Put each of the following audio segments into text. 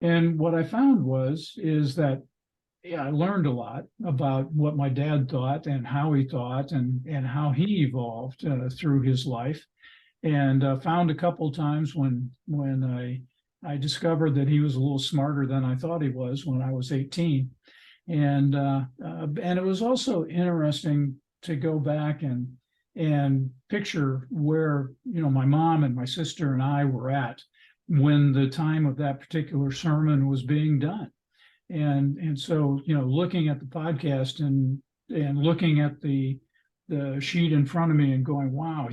And what I found is that I learned a lot about what my dad thought and how he thought and how he evolved through his life. And found a couple times when I discovered that he was a little smarter than I thought he was when I was 18. And it was also interesting to go back and picture where my mom and my sister and I were at when the time of that particular sermon was being done. And so looking at the podcast and looking at the sheet in front of me and going, wow,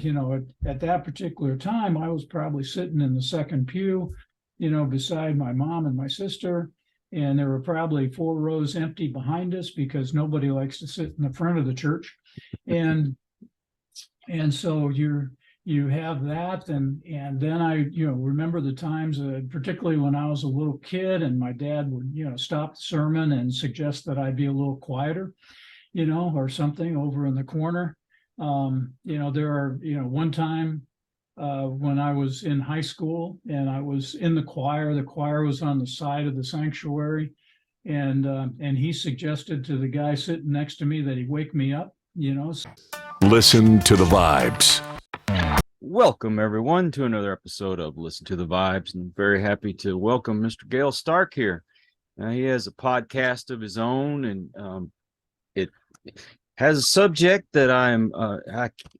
at that particular time, I was probably sitting in the second pew, beside my mom and my sister. And there were probably 4 rows empty behind us because nobody likes to sit in the front of the church. And so you have that. And then I, remember the times, particularly when I was a little kid and my dad would, stop the sermon and suggest that I be a little quieter, or something over in the corner. There are, one time when I was in high school and I was in the choir was on the side of the sanctuary. And he suggested to the guy sitting next to me that he wake me up, Listen to the Vibes. Welcome, everyone, to another episode of Listen to the Vibes. And very happy to welcome Mr. Gale Stark here. He has a podcast of his own, and it has a subject that I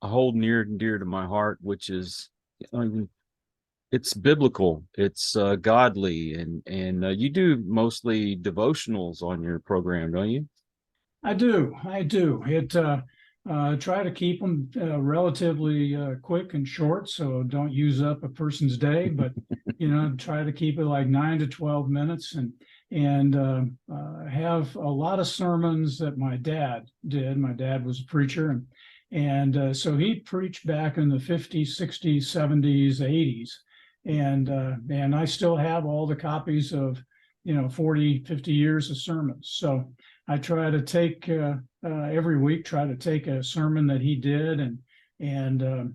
hold near and dear to my heart, which is it's biblical, it's godly, and you do mostly devotionals on your program, don't you? I do. It try to keep them relatively quick and short, so don't use up a person's day. But try to keep it like 9 to 12 minutes, and have a lot of sermons that my dad did. My dad was a preacher, and so he preached back in the 50s, 60s, 70s, 80s, and I still have all the copies of 40, 50 years of sermons. So I try to take every week, try to take a sermon that he did, and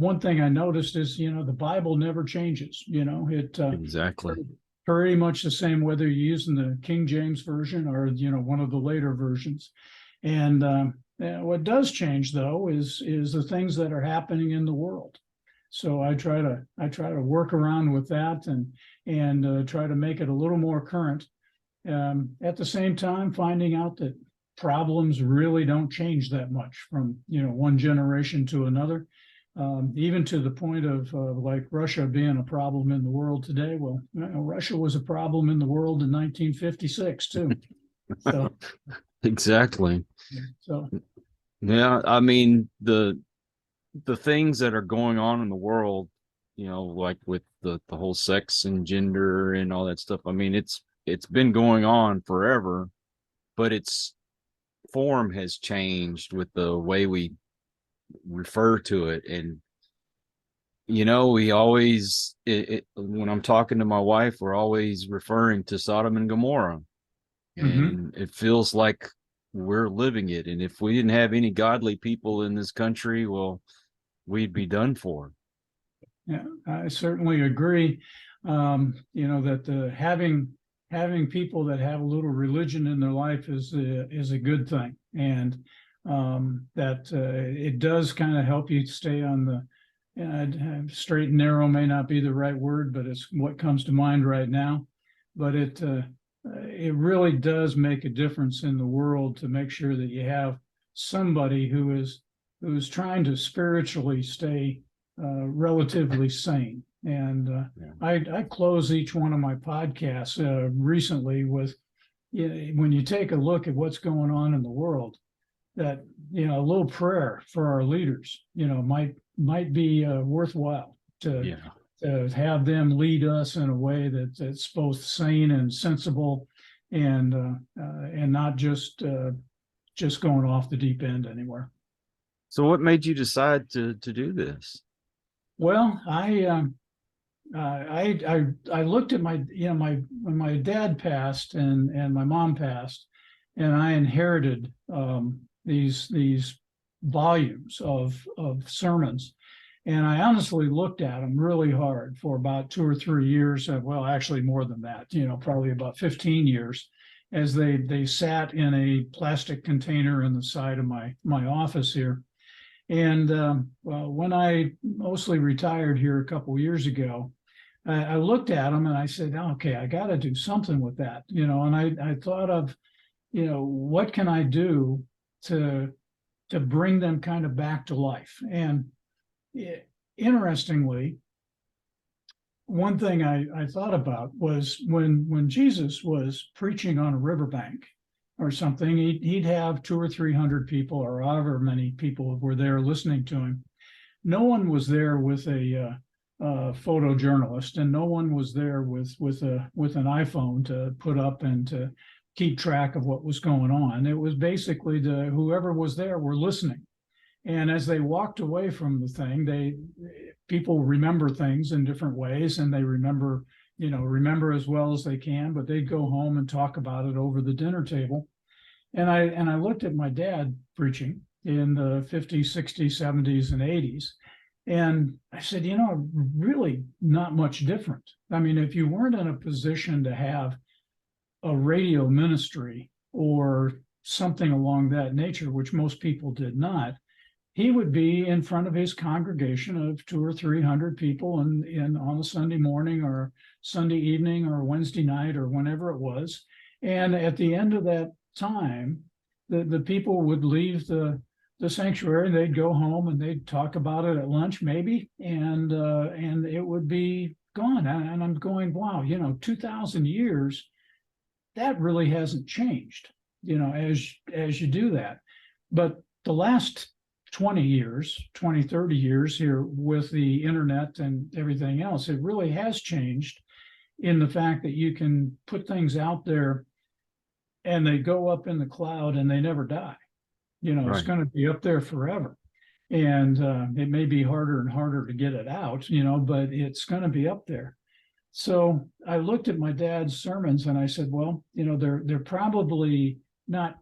one thing I noticed is the Bible never changes. It Exactly. pretty much the same whether you're using the King James version or one of the later versions. And what does change though is the things that are happening in the world. So I try to work around with that and try to make it a little more current. At the same time, finding out that problems really don't change that much from one generation to another, even to the point of like Russia being a problem in the world today. Well, Russia was a problem in the world in 1956 too. So Exactly. so Yeah, I mean the things that are going on in the world, like with the whole sex and gender and all that stuff. I mean, it's been going on forever, but its form has changed with the way we refer to it. And we always when I'm talking to my wife, we're always referring to Sodom and Gomorrah, and it feels like we're living it. And if we didn't have any godly people in this country, well, we'd be done for. Yeah, I certainly agree. That having people that have a little religion in their life is a good thing, and that it does kind of help you stay on the straight and narrow may not be the right word, but it's what comes to mind right now. But it really does make a difference in the world to make sure that you have somebody who's trying to spiritually stay relatively sane. And I close each one of my podcasts recently with, when you take a look at what's going on in the world, that a little prayer for our leaders might be worthwhile to have them lead us in a way that's both sane and sensible, and not just going off the deep end anywhere. So what made you decide to do this? Well, I looked at when my dad passed and my mom passed, and I inherited these volumes of sermons, And I honestly looked at them really hard for about 2 or 3 years. Well, actually more than that, probably about 15 years, as they sat in a plastic container in the side of my office here. And well, when I mostly retired here a couple of years ago, I looked at them and I said, okay, I got to do something with that, and I thought of, what can I do to bring them kind of back to life? And interestingly, one thing I thought about was when Jesus was preaching on a riverbank or something, he'd have 200 or 300 people, or however many people were there listening to him. No one was there with a photojournalist, and no one was there with an iPhone to put up and to keep track of what was going on. It was basically whoever was there were listening. And as they walked away from the thing, people remember things in different ways, and they remember as well as they can, but they'd go home and talk about it over the dinner table. And I looked at my dad preaching in the 50s, 60s, 70s, and 80s. And I said, really not much different. I mean, if you weren't in a position to have a radio ministry or something along that nature, which most people did not, he would be in front of his congregation of 200 or 300 people on a Sunday morning or Sunday evening or Wednesday night or whenever it was. And at the end of that time, the people would leave the sanctuary, they'd go home and they'd talk about it at lunch maybe, and it would be gone. And I'm going, wow, 2,000 years, that really hasn't changed, as you do that. But the last 20, 30 years here with the internet and everything else, it really has changed in the fact that you can put things out there and they go up in the cloud and they never die. Right. It's going to be up there forever. And it may be harder and harder to get it out, but it's going to be up there. So I looked at my dad's sermons and I said, well, they're probably not,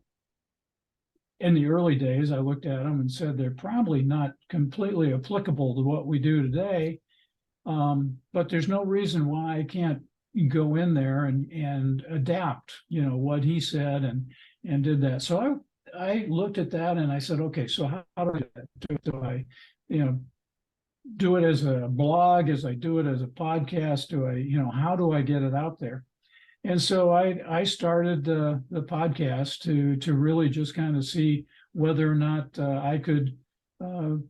in the early days, I looked at them and said, they're probably not completely applicable to what we do today. But there's no reason why I can't go in there and adapt, what he said and did that. So I looked at that and I said, okay, so how do I do it? Do I, do it as a blog, as I do it as a podcast? How do I get it out there? And so I started the podcast to really just kind of see whether or not I could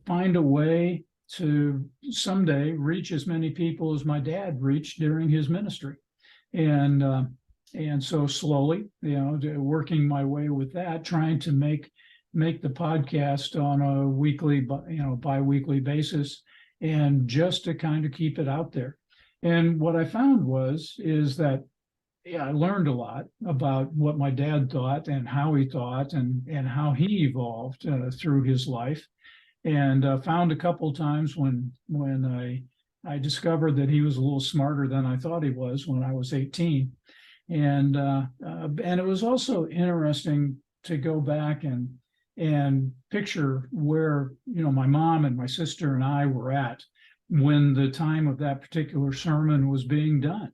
find a way to someday reach as many people as my dad reached during his ministry. And so slowly, working my way with that, trying to make the podcast on a weekly, bi-weekly basis, and just to kind of keep it out there. And what I found is that, I learned a lot about what my dad thought and how he thought and how he evolved through his life. And found a couple times when I discovered that he was a little smarter than I thought he was when I was 18. And it was also interesting to go back and picture where, my mom and my sister and I were at when the time of that particular sermon was being done.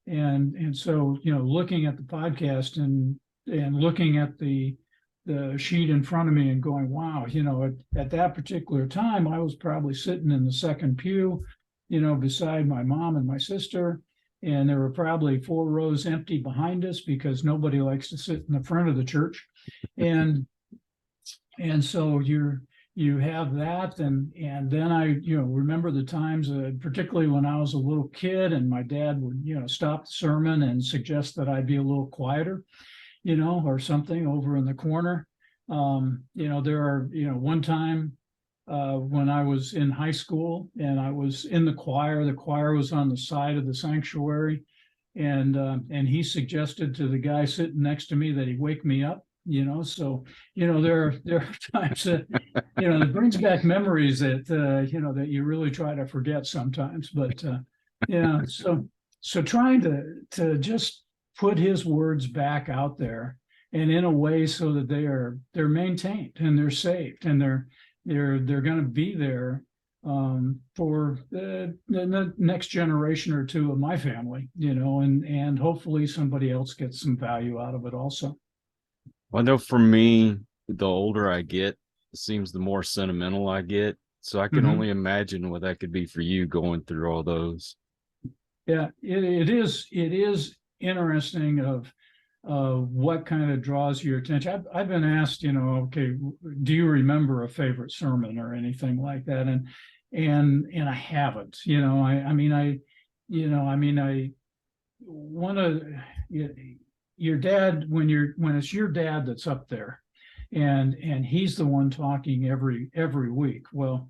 And so, looking at the podcast and looking at the sheet in front of me and going, wow, at that particular time, I was probably sitting in the second pew, beside my mom and my sister. And there were probably 4 rows empty behind us because nobody likes to sit in the front of the church. And so you have that. And then I, remember the times, particularly when I was a little kid and my dad would, stop the sermon and suggest that I be a little quieter, or something over in the corner. There are, one time when I was in high school and I was in the choir was on the side of the sanctuary, and he suggested to the guy sitting next to me that he wake me up. So there are times that it brings back memories that that you really try to forget sometimes. But so trying to just put his words back out there and in a way so that they're maintained and they're saved and they're going to be there for the next generation or two of my family, and hopefully somebody else gets some value out of it also. I know for me, the older I get, it seems the more sentimental I get. So I can Mhm. only imagine what that could be for you going through all those. Yeah, it is interesting of what kind of draws your attention. I've been asked, okay, do you remember a favorite sermon or anything like that? And I haven't, I want to, your dad, when it's your dad that's up there and he's the one talking every week. Well,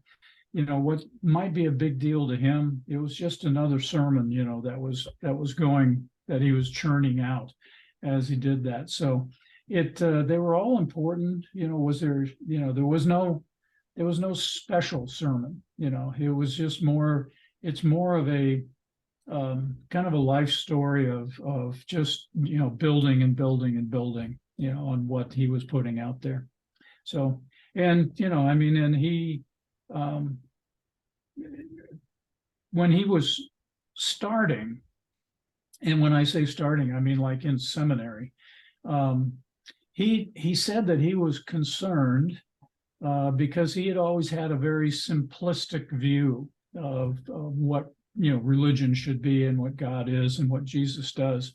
what might be a big deal to him, it was just another sermon, that he was churning out as he did that. So they were all important. There was no special sermon. It was just more. It's more of a kind of a life story of just building and building and building, on what he was putting out there. So, and and he um, when he was starting, and when I say starting, I mean like in seminary, um, he said that he was concerned because he had always had a very simplistic view of what religion should be and what God is and what Jesus does,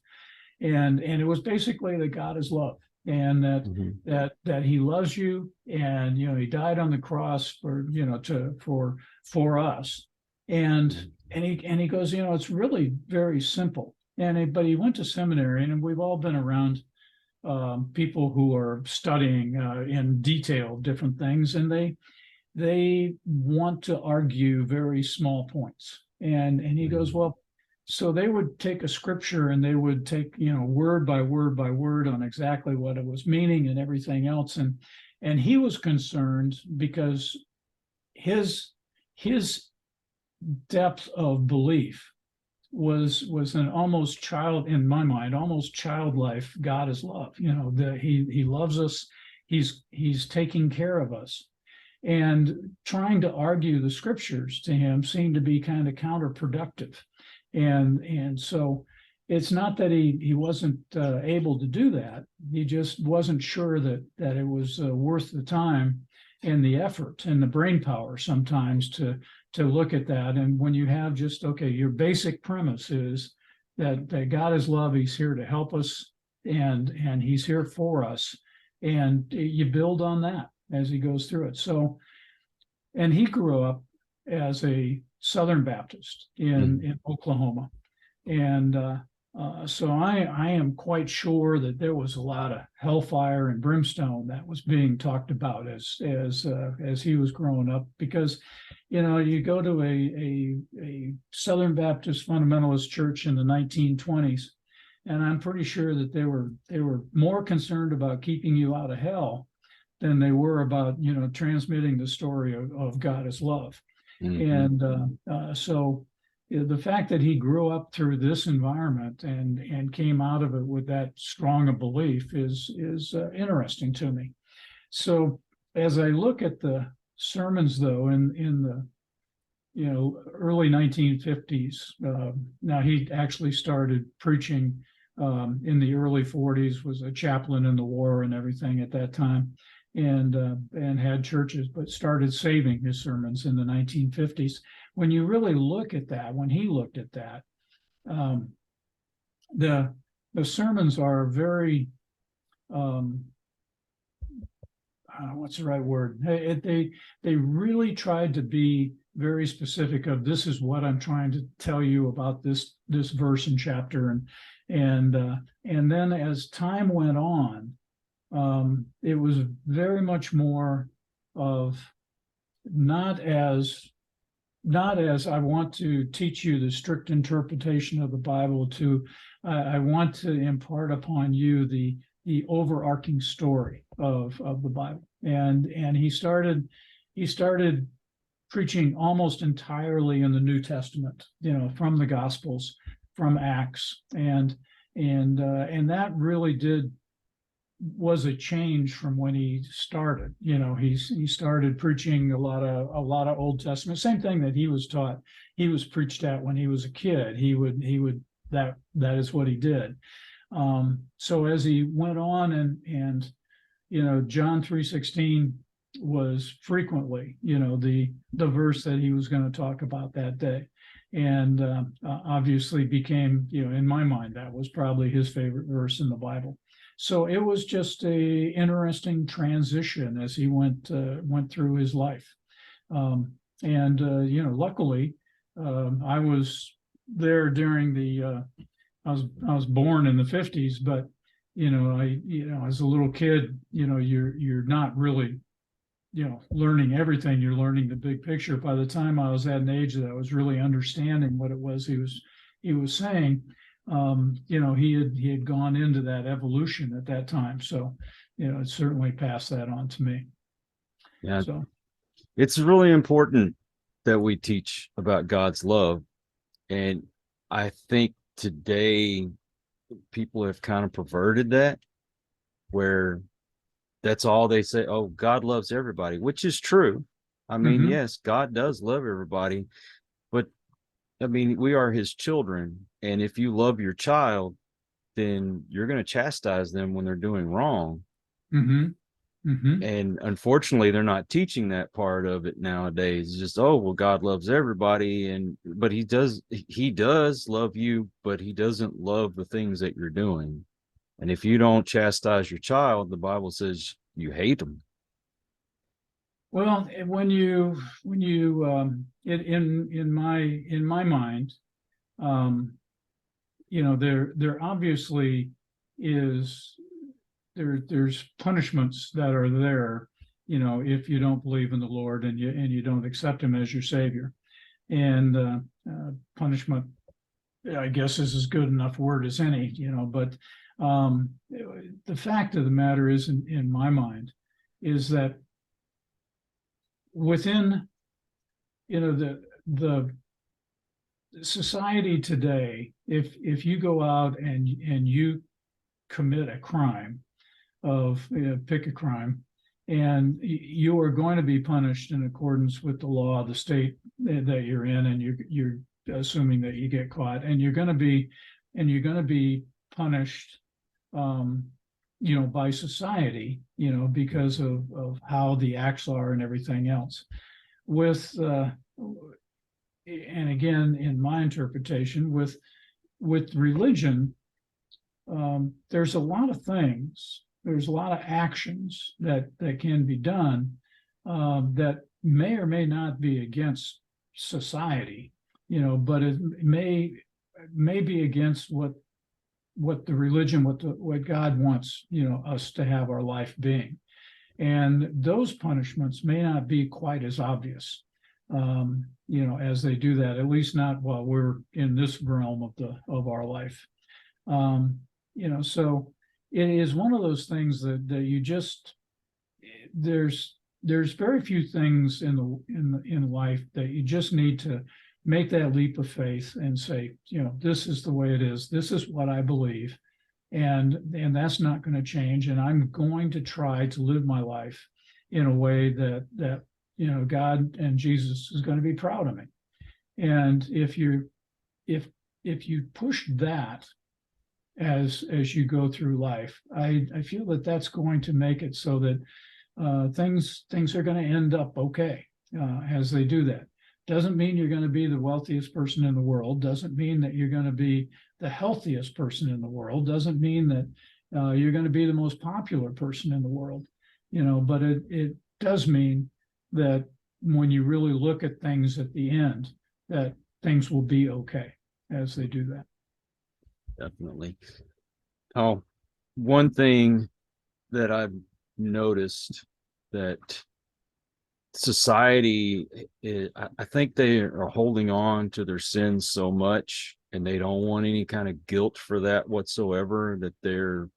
and it was basically that God is love, and Mhm. that he loves you, and he died on the cross for us, and he goes, it's really very simple. But he went to seminary, and we've all been around people who are studying in detail different things, and they want to argue very small points. And he goes, well, so they would take a scripture and they would take, word by word by word on exactly what it was meaning and everything else. And he was concerned because his his depth of belief was an almost child, in my mind, almost childlike. God is love. That he loves us. He's taking care of us, and trying to argue the scriptures to him seemed to be kind of counterproductive. And so it's not that he wasn't able to do that. He just wasn't sure that it was worth the time and the effort and the brain power sometimes to look at that. And when you have just, okay, your basic premise is that God is love, he's here to help us, and he's here for us, and you build on that as he goes through it. So, and he grew up as a Southern Baptist in Oklahoma. And so I am quite sure that there was a lot of hellfire and brimstone that was being talked about as he was growing up, because you go to a Southern Baptist fundamentalist church in the 1920s, and I'm pretty sure that they were more concerned about keeping you out of hell than they were about transmitting the story of God as love. Mhm. And so the fact that he grew up through this environment and came out of it with that strong a belief is interesting to me. So as I look at the sermons, though, in the early 1950s, now he actually started preaching in the early 40s, was a chaplain in the war and everything at that time, and had churches, but started saving his sermons in the 1950s. When you really look at that, when he looked at that, um, the the sermons are very um, what's the right word? They really tried to be very specific of, this is what I'm trying to tell you about this verse and chapter, and then as time went on, it was very much more of, not as I want to teach you the strict interpretation of the Bible, to I want to impart upon you the overarching story of the Bible. And he started preaching almost entirely in the New Testament, from the Gospels, from Acts, and that really did was a change from when he started. He started preaching a lot of Old Testament, same thing that he was taught. He was preached at when he was a kid. He would that is what he did. So as he went on, and John 3:16 was frequently, the verse that he was going to talk about that day. And obviously became, in my mind, that was probably his favorite verse in the Bible. So it was just a interesting transition as he went through his life. And luckily, I was there during the. I was born in the 50s, but as a little kid, you're not really learning everything. You're learning the big picture. By the time I was at an age that I was really understanding what it was he was saying, he had gone into that evolution at that time. So, it certainly passed that on to me. Yeah. So It's really important that we teach about God's love. And I think today people have kind of perverted that, where that's all they say. Oh, God loves everybody, which is true. I mean, yes, God does love everybody, but I mean, we are his children. And if you love your child, then you're going to chastise them when they're doing wrong. And unfortunately, they're not teaching that part of it nowadays. It's just, oh, well, God loves everybody. But he does love you, but he doesn't love the things that you're doing. And if you don't chastise your child, the Bible says you hate them. Well, when you in my mind, there obviously is there's punishments that are there, if you don't believe in the Lord and you don't accept him as your Savior. And punishment, I guess, is as good enough word as any, but the fact of the matter is, in my mind, is that within the society today, if you go out and you commit a crime pick a crime, and you are going to be punished in accordance with the law of the state that you're in, and you're assuming that you get caught, and you're going to be punished by society, because of how the acts are and everything else. And again, in my interpretation, with religion, there's a lot of things, there's a lot of actions that can be done that may or may not be against society, but it may be against what the religion, what God wants, us to have our life being. And those punishments may not be quite as obvious, as they do that, at least not while we're in this realm of our life. So it is one of those things that you just, there's very few things in life that you just need to make that leap of faith and say, this is the way it is. This is what I believe. And that's not going to change. And I'm going to try to live my life in a way that God and Jesus is going to be proud of me. And if you push that as you go through life, I feel that that's going to make it so that things are going to end up okay as they do that. Doesn't mean you're going to be the wealthiest person in the world. Doesn't mean that you're going to be the healthiest person in the world. Doesn't mean that you're going to be the most popular person in the world. But it does mean that when you really look at things at the end, that things will be okay as they do that. Definitely. Oh, one thing that I've noticed that society, I think they are holding on to their sins so much, and they don't want any kind of guilt for that whatsoever, that they're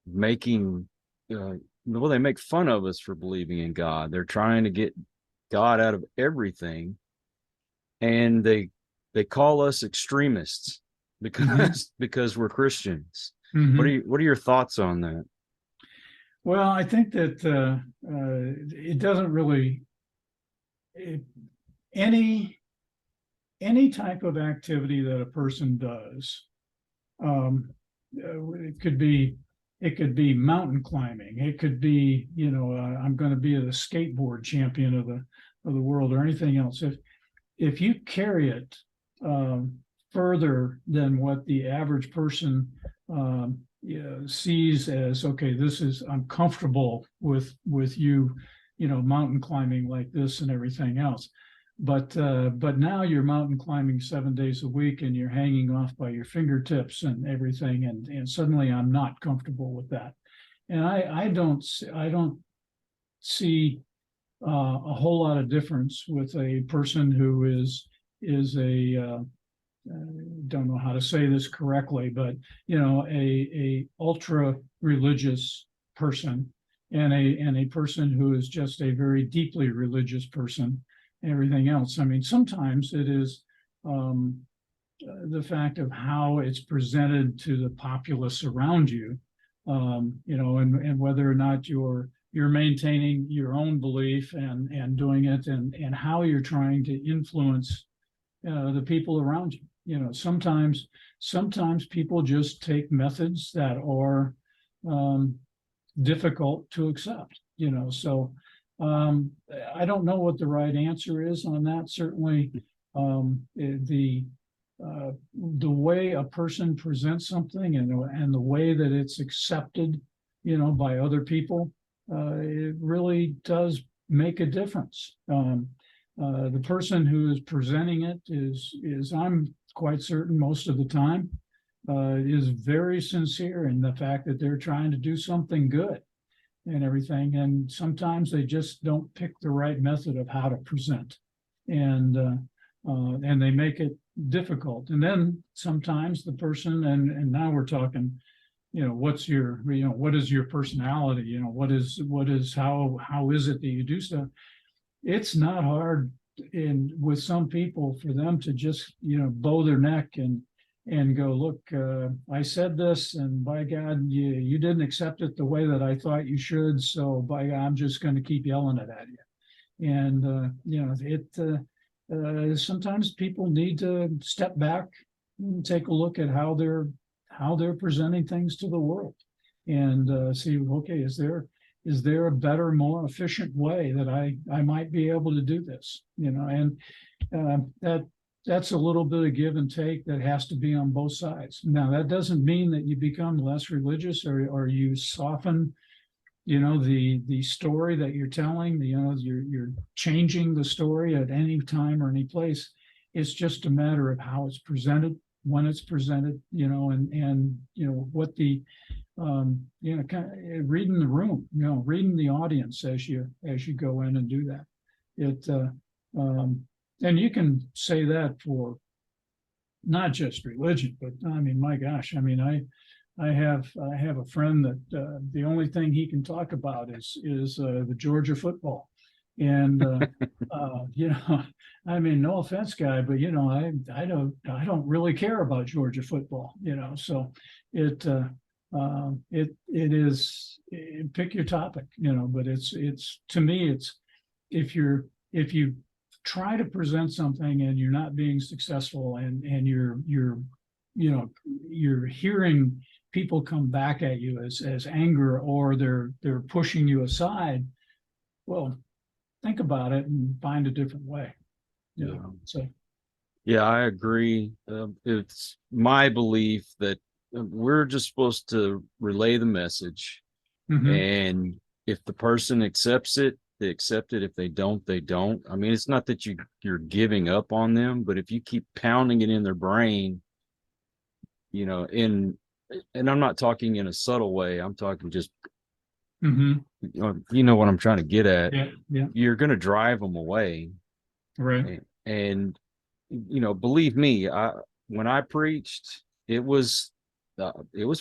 making, they make fun of us for believing in God. They're trying to get God out of everything, and they call us extremists because we're Christians. Mm-hmm. What are your thoughts on that? Well, I think that it doesn't really any type of activity that a person does. It could be mountain climbing. It could be, I'm going to be the skateboard champion of the world, or anything else. If you carry it further than what the average person sees as, okay, I'm comfortable with you, mountain climbing like this and everything else. But now you're mountain climbing 7 days a week, and you're hanging off by your fingertips and everything, and suddenly I'm not comfortable with that. And I don't see a whole lot of difference with a person who is a don't know how to say this correctly, but a ultra religious person, and a person who is just a very deeply religious person. Everything else. I mean, sometimes it is the fact of how it's presented to the populace around you, and whether or not you're maintaining your own belief and doing it, and how you're trying to influence the people around you. Sometimes people just take methods that are difficult to accept. So I don't know what the right answer is on that. Certainly, the way a person presents something, and the way that it's accepted, by other people, it really does make a difference. The person who is presenting it is I'm quite certain most of the time is very sincere in the fact that they're trying to do something good and everything. And sometimes they just don't pick the right method of how to present, and they make it difficult. And then sometimes the person, and now we're talking, what is your personality? What is how is it that you do stuff? It's not hard with some people for them to just bow their neck and go, look, I said this, and by God, you didn't accept it the way that I thought you should. So by God, I'm just going to keep yelling it at you. And sometimes people need to step back and take a look at how they're presenting things to the world, and see, okay, is there a better, more efficient way that I might be able to do this? And that's a little bit of give and take that has to be on both sides. Now, that doesn't mean that you become less religious, or you soften, the story that you're telling. You're changing the story at any time or any place. It's just a matter of how it's presented, when it's presented, and what the kind of reading the room, reading the audience as you go in and do that. And you can say that for not just religion, but I mean, my gosh, I mean, I have a friend that the only thing he can talk about is the Georgia football, and I mean, no offense, guy, but I don't really care about Georgia football, so it is, pick your topic, but it's to me, it's if you try to present something and you're not being successful, and you're hearing people come back at you as anger, or they're pushing you aside, well, think about it and find a different way. So Yeah, I agree. It's my belief that we're just supposed to relay the message, and if the person accepts it, they accept it. If they don't, they don't. I mean, it's not that you're giving up on them, but if you keep pounding it in their brain, and I'm not talking in a subtle way, I'm talking just, you know what I'm trying to get at. Yeah. You're going to drive them away. Right. And believe me, when I preached, it was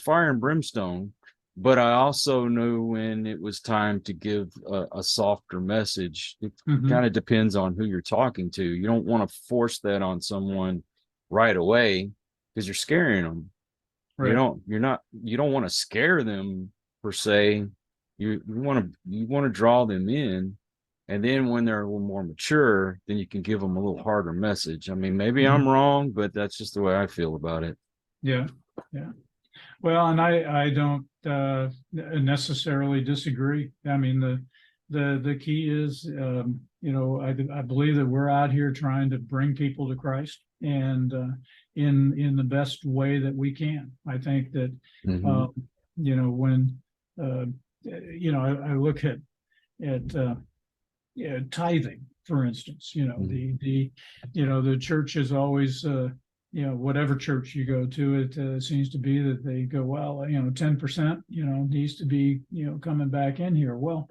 fire and brimstone, but I also knew when it was time to give a softer message. It kind of depends on who you're talking to. You don't want to force that on someone right away, because you're scaring them. Right. You don't want to scare them per se, You want to draw them in, and then when they're a little more mature, then you can give them a little harder message. I mean, maybe Mhm. I'm wrong, but that's just the way I feel about it. Yeah, yeah. Well, and I don't necessarily disagree. I mean, the key is, I believe that we're out here trying to bring people to Christ, and in the best way that we can. I think that Hmm. um, when uh, I look at yeah, tithing, for instance, the church is always, whatever church you go to, it seems to be that they go, well, 10%, needs to be, coming back in here. Well,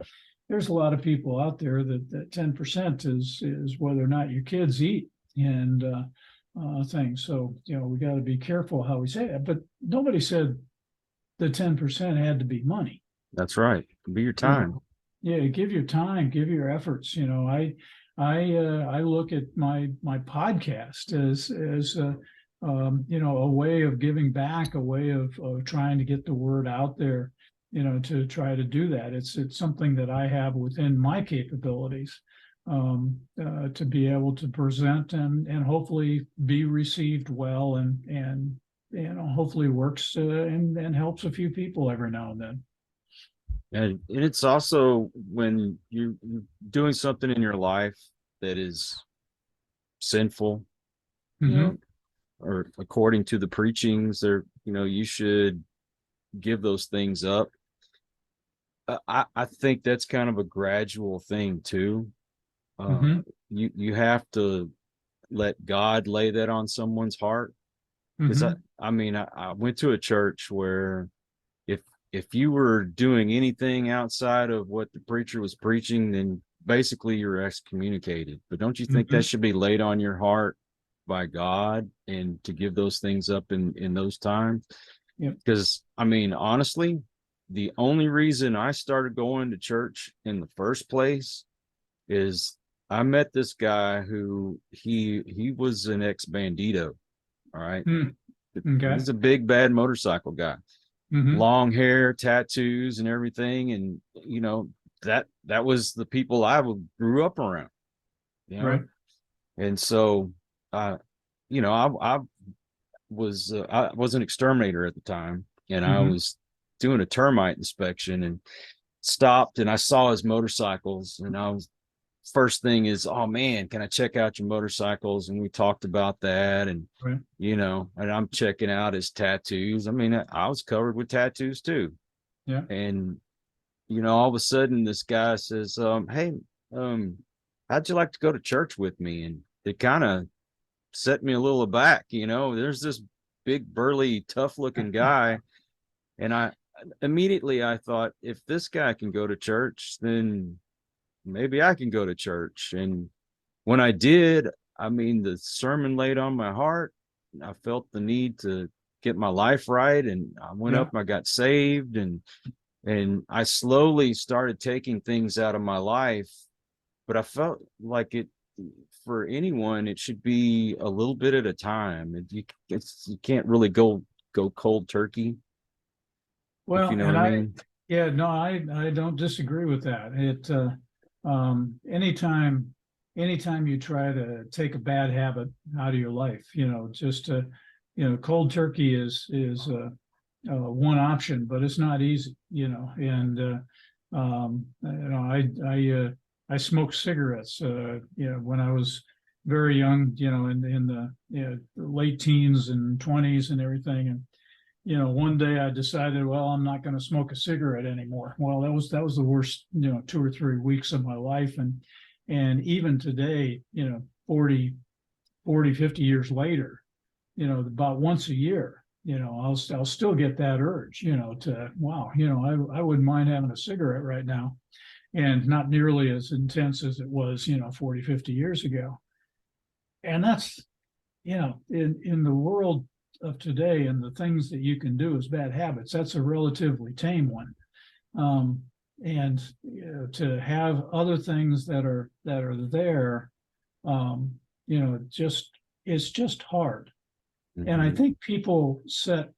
there's a lot of people out there that 10% is whether or not your kids eat and things. So, we got to be careful how we say it. But nobody said the 10% had to be money. That's right. Be your You time. know, yeah, give your time, give your efforts. I look at my podcast as a way of giving back, a way of trying to get the word out there, to try to do that. It's something that I have within my capabilities, to be able to present and hopefully be received well, and hopefully works, and helps a few people every now and then. And it's also when you're doing something in your life that is sinful, you Hmm. know, or according to the preachings, or you should give those things up. I think that's kind of a gradual thing too. Uh, Hmm. you have to let God lay that on someone's heart, because I Hmm. I mean I went to a church where if if you were doing anything outside of what the preacher was preaching, then basically you're excommunicated. But don't you think that Hmm. should be laid on your heart by God, and to give those things up in those times? Yep. Because I mean, honestly, the only reason I started going to church in the first place is I met this guy who he was an ex bandito. All right. Mm. Okay. He's a big bad motorcycle guy, Hmm. long hair, tattoos, and everything. And that was the people I grew up around. You Right. know, and so uh, I was an exterminator at the time, and I Hmm. was doing a termite inspection and stopped, and I saw his motorcycles, and I was first thing is, oh man, can I check out your motorcycles? And we talked about that, and Right. and I'm checking out his tattoos. I mean, I was covered with tattoos too. Yeah. And all of a sudden this guy says, hey, um, how'd you like to go to church with me? And it kind of set me a little aback. There's this big, burly, tough looking guy. And I thought, if this guy can go to church, then maybe I can go to church. And when I did, I mean, the sermon laid on my heart. I felt the need to get my life right, and I went Yeah. up and I got saved, and I slowly started taking things out of my life. But I felt like it, for anyone, it should be a little bit at a time. You can't really go cold turkey, if you Well, know what I mean. yeah, no, I don't disagree with that. Anytime you try to take a bad habit out of your life, just cold turkey is one option, but it's not easy, and I smoked cigarettes, when I was very young, in the late teens and 20s and everything. And one day I decided, well, I'm not going to smoke a cigarette anymore. Well, that was the worst, 2 or 3 weeks of my life. And even today, 50 years later, about once a year, I'll still get that urge, to, wow, I wouldn't mind having a cigarette right now, and not nearly as intense as it was, 40, 50 years ago. And that's, in the world of today, and the things that you can do as bad habits, that's a relatively tame one. Um, and to have other things that are there, um, just it's just hard. And I Mhm. think people set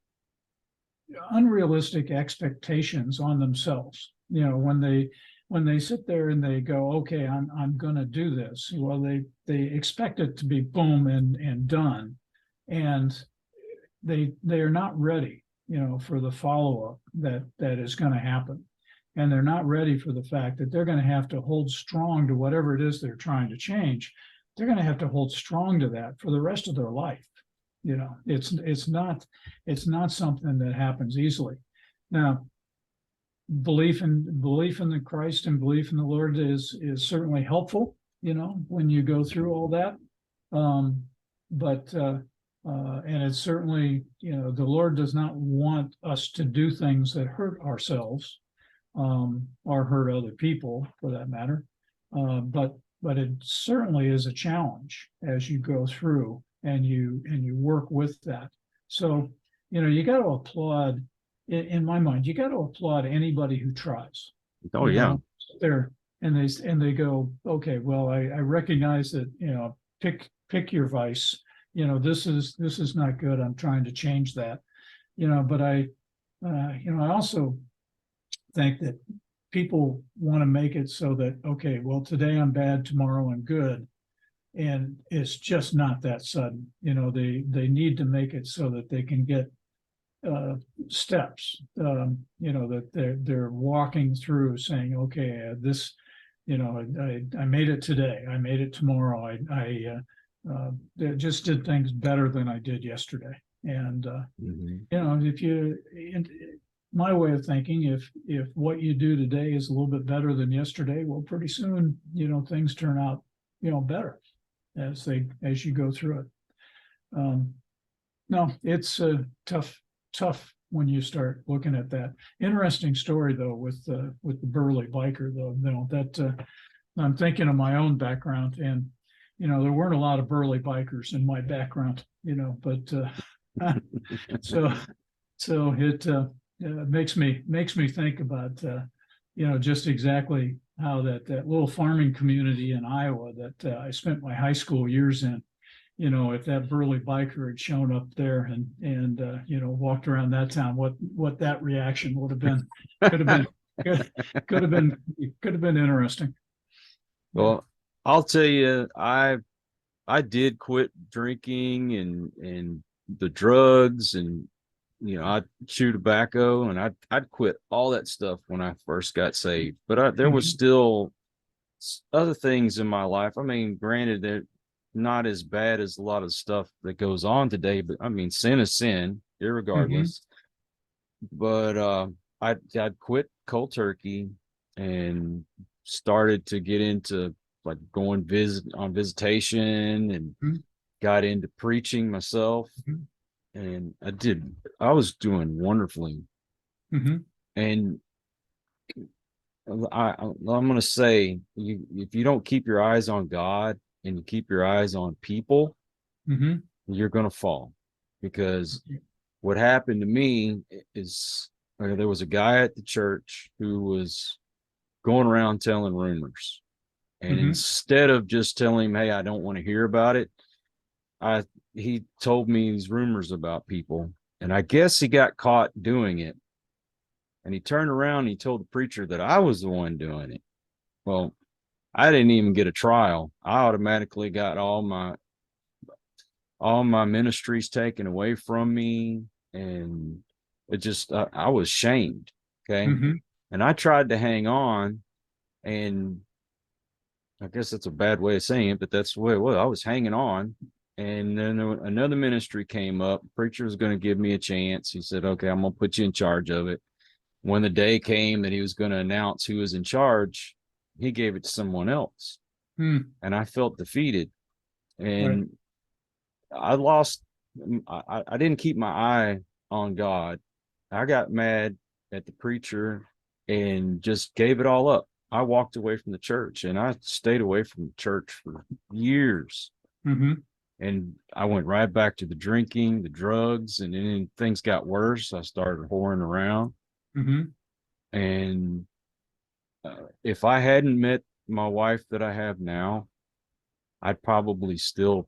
unrealistic expectations on themselves. when they sit there and they go, okay, I'm going to do this. Well, they expect it to be boom and done, and they are not ready, for the follow up that is going to happen, and they're not ready for the fact that they're going to have to hold strong to whatever it is they're trying to change. They're going to have to hold strong to that for the rest of their life. It's not something that happens easily. Now, belief in the Christ and belief in the Lord is certainly helpful, when you go through all that. But and it's certainly, the Lord does not want us to do things that hurt ourselves, or hurt other people for that matter. But it certainly is a challenge as you go through and you work with that. So, you got to applaud, in my mind, you got to applaud anybody who tries. Oh, yeah. There, and they go, okay, well, I recognize that, pick your vice. This is not good. I'm trying to change that. But I also think that people want to make it so that, okay, well, today I'm bad, tomorrow I'm good. And it's just not that sudden. They need to make it so that they can get steps, that they're walking through saying, okay, this, I made it today. I made it tomorrow. I just did things better than I did yesterday. And, if you, my way of thinking, if what you do today is a little bit better than yesterday, well, pretty soon, things turn out, better as you go through it. No, it's tough when you start looking at that. Interesting story though with the burly biker though. That I'm thinking of my own background, and there weren't a lot of burly bikers in my background, but so it makes me think about just exactly how that little farming community in Iowa that I spent my high school years in. If that burly biker had shown up there and walked around that town, what that reaction would have been. Could have been interesting. Well, I'll tell you, I did quit drinking and the drugs, and I chew tobacco, and I'd quit all that stuff when I first got saved. But there was still other things in my life. I mean, granted, they're not as bad as a lot of stuff that goes on today, but I mean, sin is sin, irregardless. But I'd quit cold turkey and started to get into like going on visitation, and got into preaching myself. And I was doing wonderfully. And I'm going to say, if you don't keep your eyes on God and you keep your eyes on people, you're going to fall. Because what happened to me is there was a guy at the church who was going around telling rumors. And instead of just telling him, hey, I don't want to hear about it, he told me these rumors about people. And I guess he got caught doing it. And he turned around and he told the preacher that I was the one doing it. Well, I didn't even get a trial. I automatically got all my ministries taken away from me. And it just, I was shamed. Okay. And I tried to hang on, and I guess that's a bad way of saying it, but that's the way it was. I was hanging on. And then another ministry came up. The preacher was going to give me a chance. He said, okay, I'm going to put you in charge of it. When the day came that he was going to announce who was in charge, he gave it to someone else. And I felt defeated. And I lost. I didn't keep my eye on God. I got mad at the preacher and just gave it all up. I walked away from the church, and I stayed away from the church for years. And I went right back to the drinking, the drugs, and then things got worse. I started whoring around. And if I hadn't met my wife that I have now, I'd probably still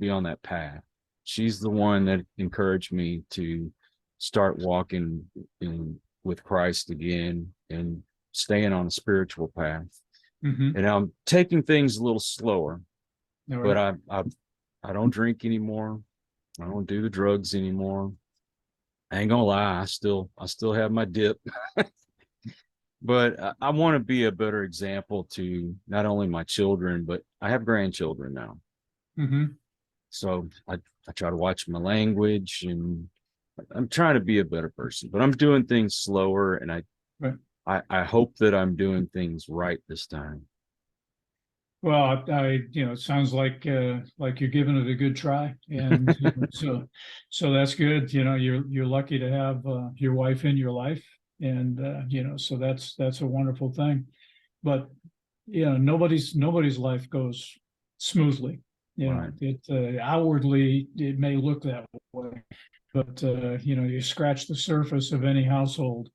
be on that path. She's the one that encouraged me to start walking with Christ again and staying on a spiritual path, Mm-hmm. and I'm taking things a little slower. All But right. I don't drink anymore. I don't do the drugs anymore. I ain't gonna lie, I still have my dip, but I want to be a better example to not only my children, but I have grandchildren now. Mm-hmm. So I try to watch my language, and I'm trying to be a better person, but I'm doing things slower, and Right. I hope that I'm doing things right this time. Well, it sounds like you're giving it a good try, and so that's good. You're lucky to have your wife in your life, and so that's a wonderful thing. But nobody's life goes smoothly. Right. It outwardly it may look that way, but you scratch the surface of any household,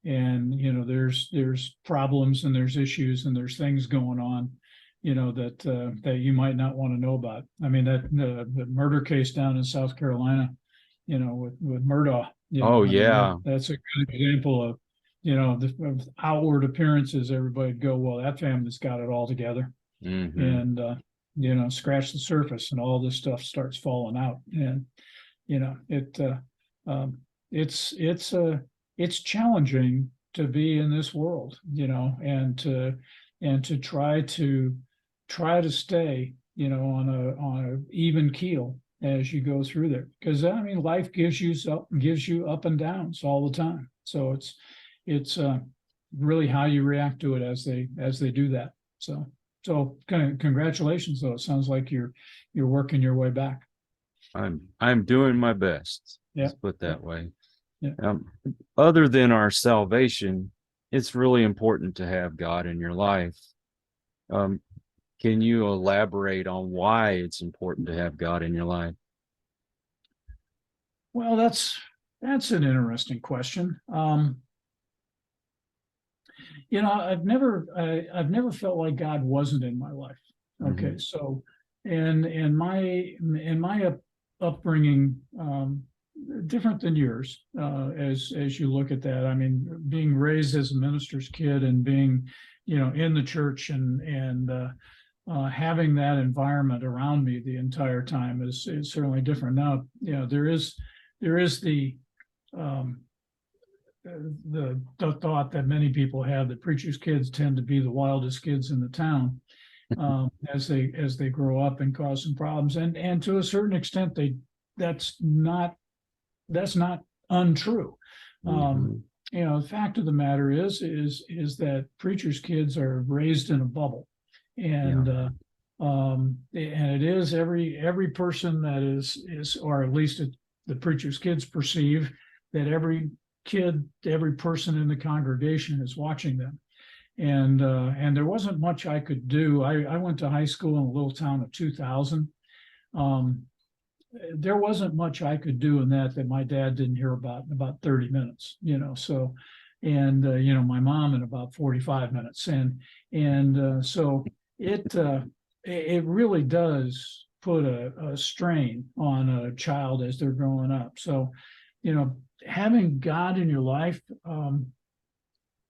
and there's problems and there's issues and there's things going on, that you might not want to know about. I mean, that the murder case down in South Carolina, with Murdaugh, Oh I mean, yeah. that's a good example of, of outward appearances. Everybody'd go, well, that family's got it all together, Hmm. and scratch the surface and all this stuff starts falling out. And it um, it's challenging to be in this world, and to try to stay, on a even keel as you go through there, because I mean, life gives you up and downs all the time. So it's really how you react to it as they do that. So congratulations, though. It sounds like you're working your way back. I'm doing my best. Yeah. Let's put it Yeah. that way. Yeah. Um, Other than our salvation, it's really important to have God in your life. Um, can you elaborate on why it's important to have God in your life? Well, that's an interesting question. I've never felt like God wasn't in my life. Hmm. Okay, so in my upbringing, different than yours, as you look at that. I mean, being raised as a minister's kid and being, in the church, and having that environment around me the entire time is certainly different. Now, there is um, the thought that many people have that preachers' kids tend to be the wildest kids in the town, as they grow up and cause some problems, and to a certain extent that's not that's not untrue. Um, Hmm. the fact of the matter is that preachers' kids are raised in a bubble, Yeah. and it is every person that is, or at least the preacher's kids perceive that every person in the congregation is watching them. And there wasn't much I could do. I went to high school in a little town of 2,000. Um, there wasn't much I could do in that my dad didn't hear about in about 30 minutes, so, and my mom in about 45 minutes. So it uh, it really does put a strain on a child as they're growing up. So, having God in your life,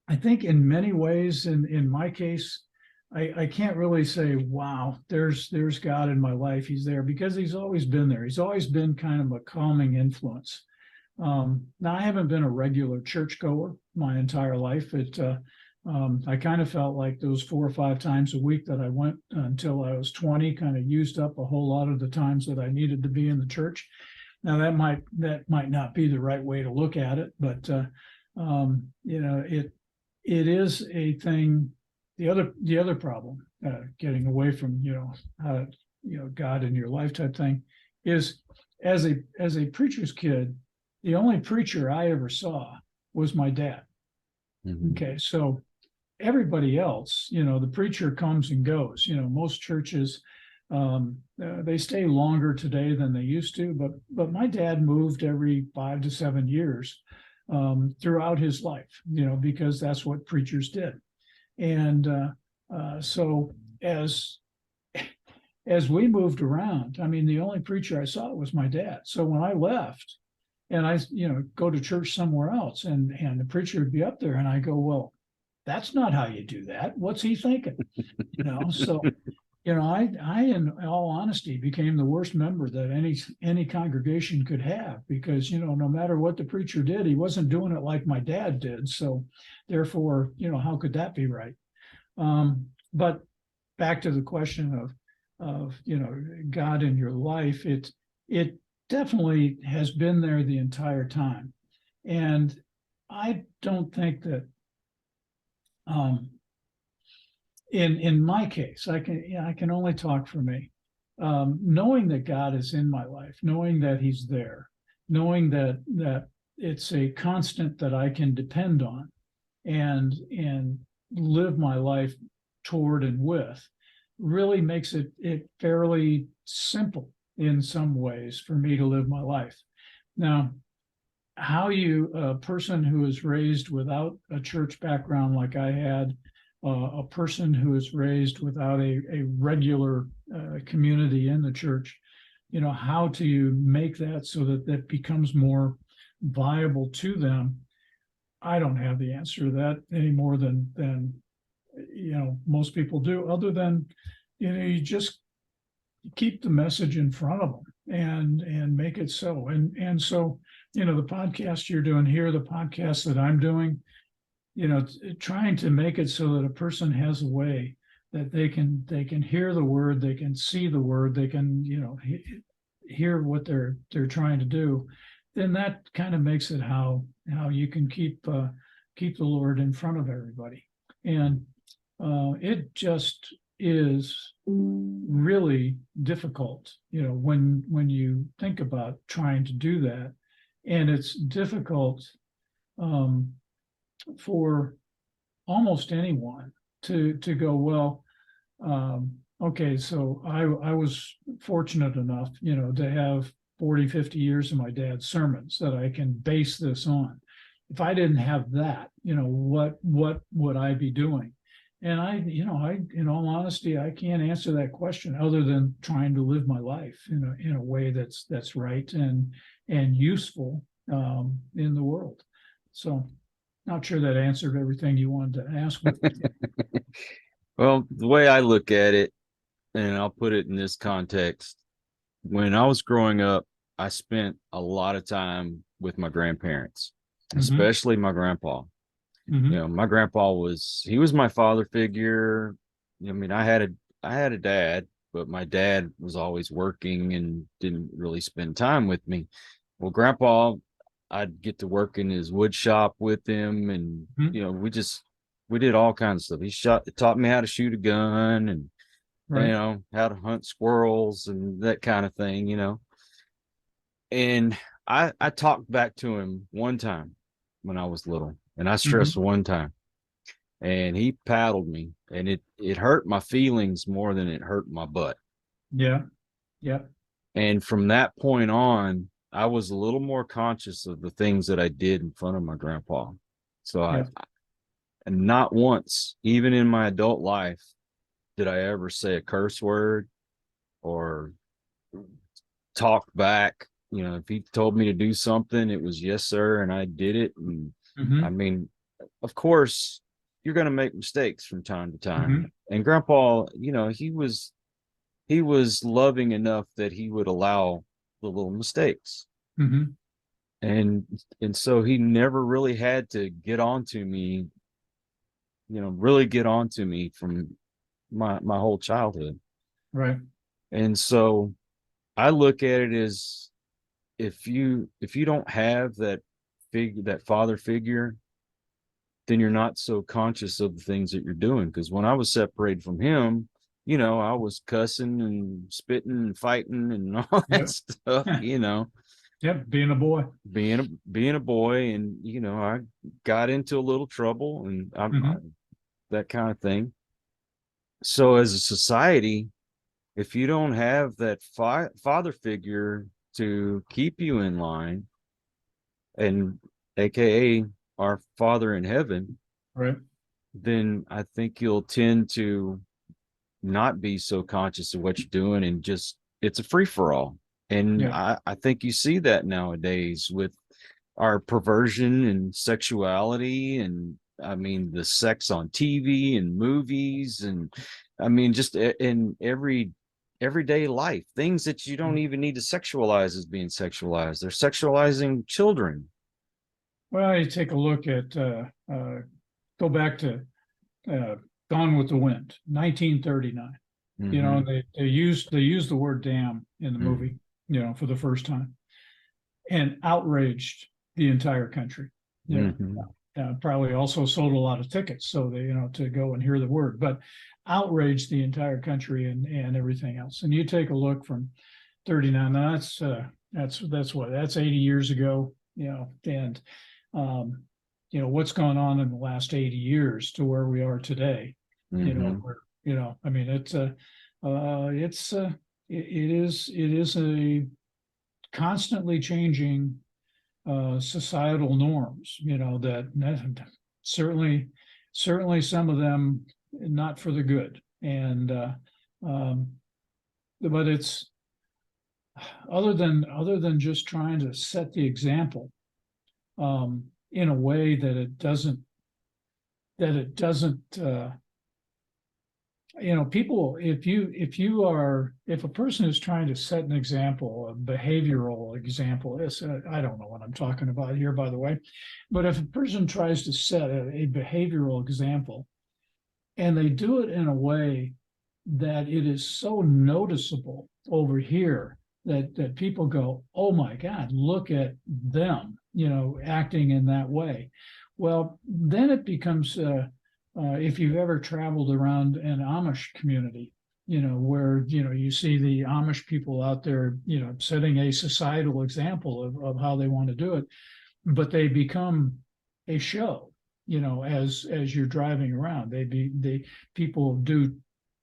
I think in many ways, in my case, I can't really say, wow, there's God in my life. He's there, because he's always been there. He's always been kind of a calming influence. Now, I haven't been a regular churchgoer my entire life. I kind of felt like those 4 or 5 times a week that I went until I was 20 kind of used up a whole lot of the times that I needed to be in the church. Now, that might not be the right way to look at it, but it is a thing. The other problem, getting away from, God in your life type thing, is as a preacher's kid, the only preacher I ever saw was my dad. Hmm. Okay, so everybody else, the preacher comes and goes. Most churches, they stay longer today than they used to, but my dad moved every 5 to 7 years, throughout his life, because that's what preachers did. And so as we moved around, I mean, the only preacher I saw was my dad. So when I left and I, go to church somewhere else, and the preacher would be up there, and I go, well, that's not how you do that. What's he thinking? So I in all honesty became the worst member that any congregation could have, because no matter what the preacher did, he wasn't doing it like my dad did. So therefore, how could that be right? But back to the question of God in your life, it definitely has been there the entire time. And I don't think that in my case, I can only talk for me. Knowing that God is in my life, knowing that He's there, knowing that it's a constant that I can depend on, and live my life toward and with, really makes it fairly simple in some ways for me to live my life. Now, how a person who is raised without a church background like I had, a person who is raised without a regular community in the church, how to make that so that becomes more viable to them. I don't have the answer to that any more than most people do, other than you just keep the message in front of them and make it so. And so the podcast you're doing here, the podcast that I'm doing, trying to make it so that a person has a way that they can hear the word, they can see the word, they can hear what they're trying to do, then that kind of makes it how you can keep the Lord in front of everybody. And it just is really difficult, when you think about trying to do that. And it's difficult for almost anyone to go, well, okay, so I was fortunate enough, to have 40, 50 years of my dad's sermons that I can base this on. If I didn't have that, what would I be doing? And I in all honesty, I can't answer that question other than trying to live my life in a way that's right and useful in the world. So, not sure that answered everything you wanted to ask. Well, the way I look at it, and I'll put it in this context, when I was growing up, I spent a lot of time with my grandparents, especially my grandpa. My grandpa was my father figure. I mean, I had a dad, but my dad was always working and didn't really spend time with me. Well, grandpa, I'd get to work in his wood shop with him, and we did all kinds of stuff. He taught me how to shoot a gun, and Right. how to hunt squirrels and that kind of thing, And I talked back to him one time when I was little, and I stressed one time, and he paddled me, and it hurt my feelings more than it hurt my butt. Yeah. Yeah. And from that point on, I was a little more conscious of the things that I did in front of my grandpa. So and not once, even in my adult life, did I ever say a curse word or talk back. If he told me to do something, it was yes, sir, and I did it. And I mean, of course, you're going to make mistakes from time to time. And grandpa, he was loving enough that he would allow the little mistakes. And so he never really had to get on to me, really get on to me from my whole childhood. Right. And so I look at it as, if you don't have that father figure, then you're not so conscious of the things that you're doing. Because when I was separated from him, I was cussing and spitting and fighting and all that stuff, Yep, being a boy. being a boy. And I got into a little trouble, and that kind of thing. So as a society, if you don't have that father figure to keep you in line, and AKA our Father in heaven, Right. then I think you'll tend to not be so conscious of what you're doing, and just, it's a free for all. And Yeah. I think you see that nowadays with our perversion and sexuality, and I mean the sex on TV and movies, and I mean just in everyday life, things that you don't even need to sexualize is being sexualized. They're sexualizing children. Well, you take a look at go back to uh, Gone with the Wind, 1939. You know, Mhm. they used the word damn in the movie, you know, for the first time, and outraged the entire country. You Mhm. know, probably also sold a lot of tickets so they, you know, to go and hear the word, but outraged the entire country and everything else. And you take a look from 39. Now that's 80 years ago, you know, and um, you know, what's gone on in the last 80 years to where we are today, you know, Mhm. where, you know, I mean, it is a constantly changing societal norms, you know, that certainly, certainly some of them not for the good. And um, but it's other than just trying to set the example in a way that it doesn't you know, people, if a person is trying to set an example, a behavioral example, I don't know what I'm talking about here, by the way, but if a person tries to set a behavioral example and they do it in a way that it is so noticeable over here that people go, oh my God, look at them, you know, acting in that way. Well, then it becomes, if you've ever traveled around an Amish community, you know, where, you know, you see the Amish people out there, you know, setting a societal example of how they want to do it, but they become a show, you know, as you're driving around. They people do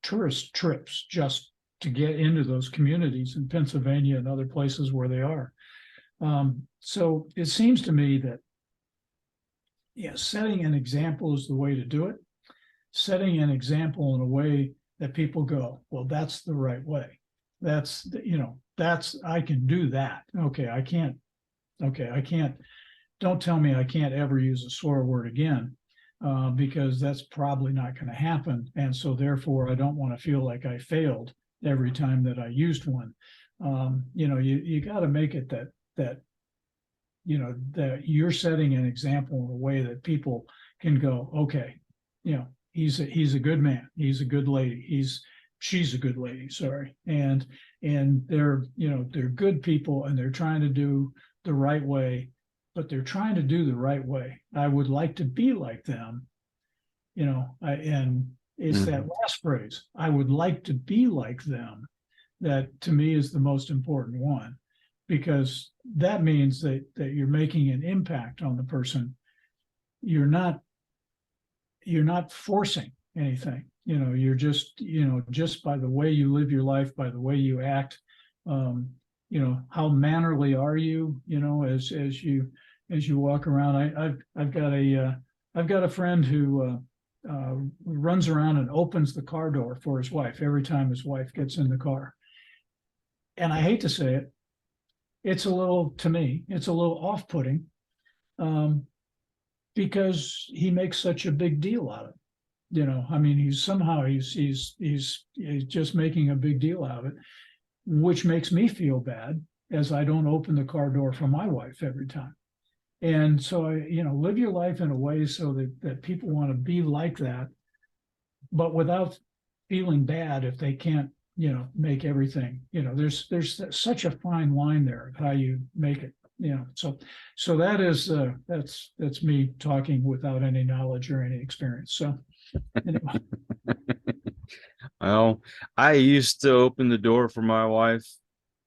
tourist trips just to get into those communities in Pennsylvania and other places where they are. So it seems to me that, yeah, setting an example is the way to do it. Setting an example in a way that people go, well, that's the right way. That's, you know, that's, I can do that. Okay, I can't. Okay, I can't. Don't tell me I can't ever use a swear word again, because that's probably not going to happen. And so therefore, I don't want to feel like I failed every time that I used one. You know, you got to make it that you know that you're setting an example in a way that people can go, okay, you know, he's a good man, he's a good lady, she's a good lady, sorry, and they're, you know, they're good people and they're trying to do the right way, but they're trying to do the right way. I would like to be like them, you know, and it's that Mhm. last phrase, I would like to be like them, that to me is the most important one, because that means that you're making an impact on the person. You're not you're not forcing anything. You know, you're just, you know, just by the way you live your life, by the way you act, um, you know, how mannerly are you, you know, as you walk around. I've got a friend who runs around and opens the car door for his wife every time his wife gets in the car. And I hate to say it, it's a little, to me, it's a little off-putting, um, because he makes such a big deal out of it. You know, I mean, he's just making a big deal out of it, which makes me feel bad as I don't open the car door for my wife every time. And so I, you know, live your life in a way so that people want to be like that, but without feeling bad if they can't, you know, make everything, you know, there's such a fine line there of how you make it, you know. So that is that's me talking without any knowledge or any experience. So anyway. Well, I used to open the door for my wife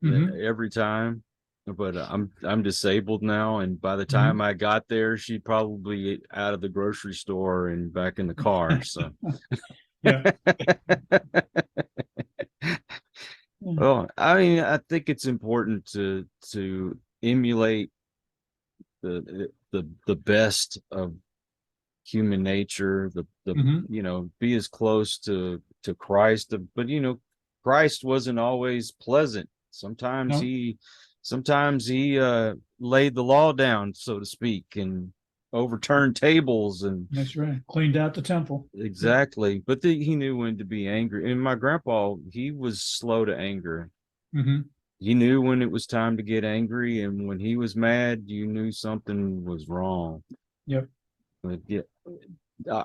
Mhm, every time, but I'm disabled now, and by the time mhm. I got there, she'd probably out of the grocery store and back in the car. So, Yeah. Mm, well, I mean, I think it's important to emulate the best of human nature, the mhm. you know, be as close to Christ, but you know, Christ wasn't always pleasant. Sometimes No. sometimes he laid the law down, so to speak, and overturned tables and That's right. Cleaned out the temple. Yep. exactly. But he knew when to be angry. And my grandpa, he was slow to anger. Mm-hmm. He knew when it was time to get angry, and when he was mad, you knew something was wrong. Yep. But yeah,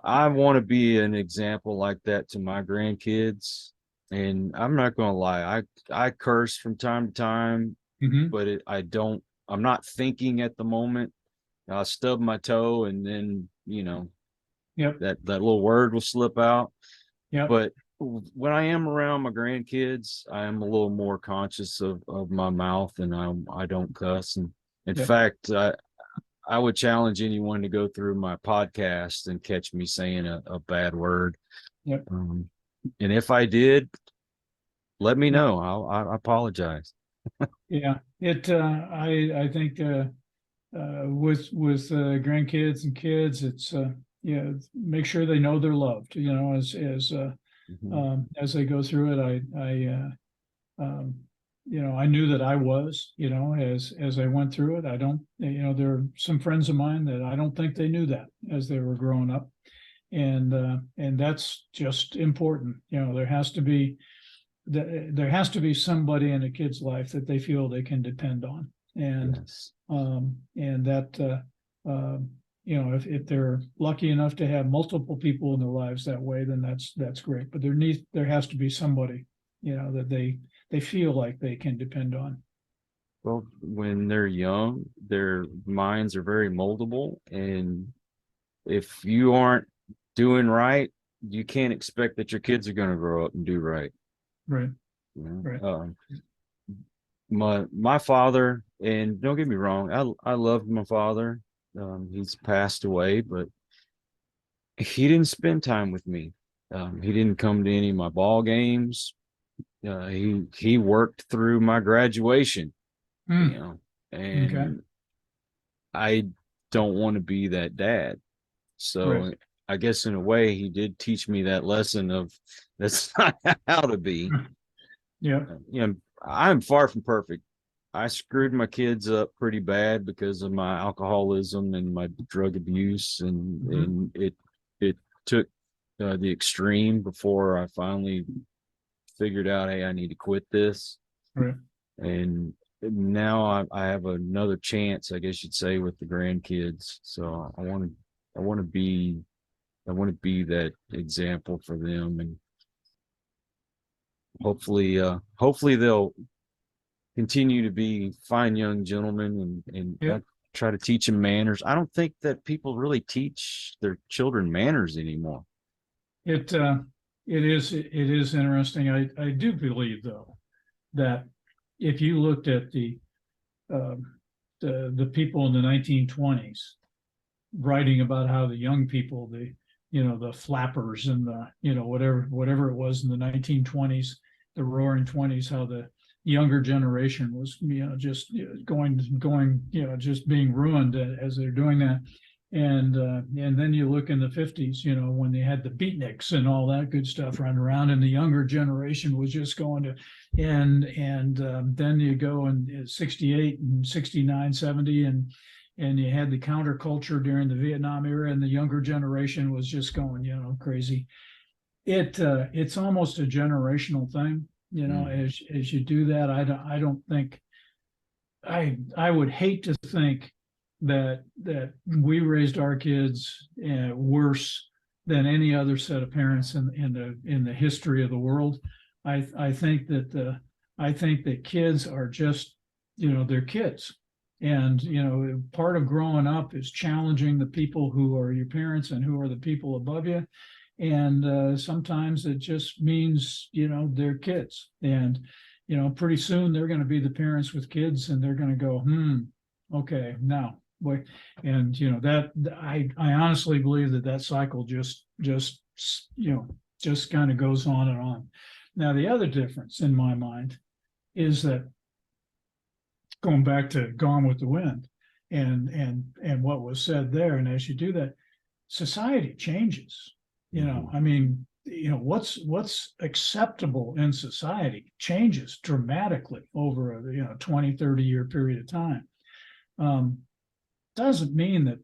I want to be an example like that to my grandkids. And I'm not going to lie, I curse from time to time, Mm-hmm. but I don't. I'm not thinking at the moment. I'll stub my toe, and then Yep. that little word will slip out. Yep. But when I am around my grandkids, I am a little more conscious of my mouth, and I don't cuss. And in Yep. fact, I would challenge anyone to go through my podcast and catch me saying a bad word. Yep. And if I did, let me Yep. know. I apologize. Yeah. I think, with grandkids and kids, it's, yeah, make sure they know they're loved, Mhm. as they go through it. I knew that I was, as I went through it. I don't, there are some friends of mine that I don't think they knew that as they were growing up. And that's just important. There has to be somebody in a kid's life that they feel they can depend on. Yes. And that, if they're lucky enough to have multiple people in their lives that way, then that's great. But there has to be somebody, that they feel like they can depend on. Well, when they're young, their minds are very moldable, and if you aren't doing right, you can't expect that your kids are going to grow up and do right. Right. You know? Right. My father, and don't get me wrong, I loved my father. He's passed away, but he didn't spend time with me. He didn't come to any of my ball games. He worked through my graduation, Hmm. Okay. and I don't want to be that dad. Right. So I guess in a way he did teach me that lesson of that's not how to be. Yeah. I'm far from perfect. I screwed my kids up pretty bad because of my alcoholism and my drug abuse, and Mm-hmm. it took the extreme before I finally figured out, hey, I need to quit this. Right. And now I have another chance, I guess you'd say, with the grandkids. So I want to be I want to be that example for them, and hopefully they'll continue to be fine young gentlemen, and Yeah. I try to teach them manners. I don't think that people really teach their children manners anymore. It uh, it is interesting. I do believe though that if you looked at um, the people in the 1920s writing about how the young people, the flappers and whatever it was in the 1920s, the roaring 20s, how the younger generation was, just going, just being ruined as they're doing that. And then you look in the 50s, when they had the beatniks and all that good stuff running around, and the younger generation was just going to, and then you go in 68 and 69, 70, and you had the counterculture during the Vietnam era, and the younger generation was just going, crazy. It's almost a generational thing, Mm. as you do that. I don't think I would hate to think that we raised our kids worse than any other set of parents in the history of the world. I think that kids are just, they're kids. And part of growing up is challenging the people who are your parents and who are the people above you. And sometimes it just means, they're kids. And pretty soon they're going to be the parents with kids, and they're going to go, okay, now, boy. And that I honestly believe that cycle just kind of goes on and on. Now, the other difference in my mind is that, going back to Gone with the Wind, and what was said there, and as you do that, society changes. Mhm. I mean, what's acceptable in society changes dramatically over a 20, 30-year period of time. Doesn't mean that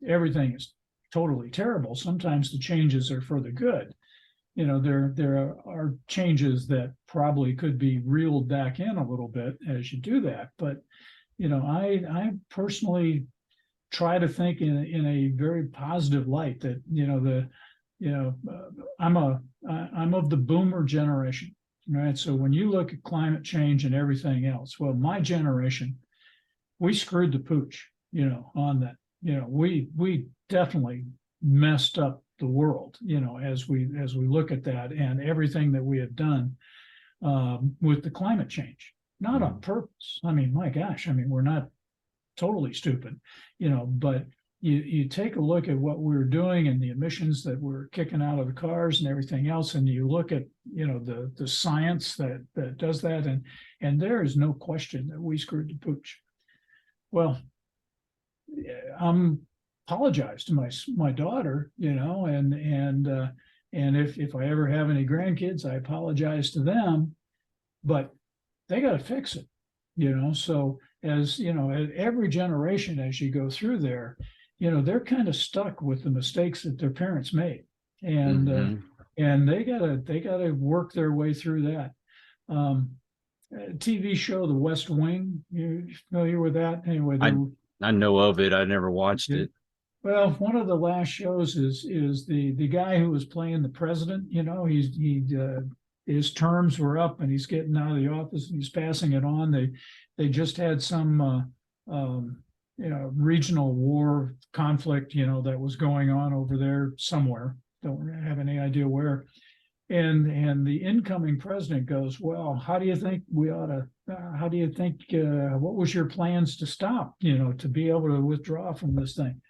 everything is totally terrible. Sometimes the changes are for the good. There are changes that probably could be reeled back in a little bit as you do that. But I personally try to think in a very positive light that I'm of the boomer generation, right? So when you look at climate change and everything else, well, my generation, we screwed the pooch, on that. We definitely messed up the world, as we look at that and everything that we have done with the climate change, not on purpose. I mean, my gosh, we're not totally stupid, but you take a look at what we're doing and the emissions that we're kicking out of the cars and everything else, and you look at the science that does that, and there is no question that we screwed the pooch. Well, I'm apologize to my daughter, and if I ever have any grandkids, I apologize to them, but they got to fix it, So as at every generation, as you go through there, they're kind of stuck with the mistakes that their parents made, and they gotta work their way through that. TV show The West Wing, you familiar with that? Anyway, I know of it. I never watched it. Well, one of the last shows is the guy who was playing the president. His terms were up and he's getting out of the office and he's passing it on. They just had some regional war conflict, that was going on over there somewhere. Don't have any idea where. And the incoming president goes, well, how do you think we ought to, what was your plans to stop, to be able to withdraw from this thing?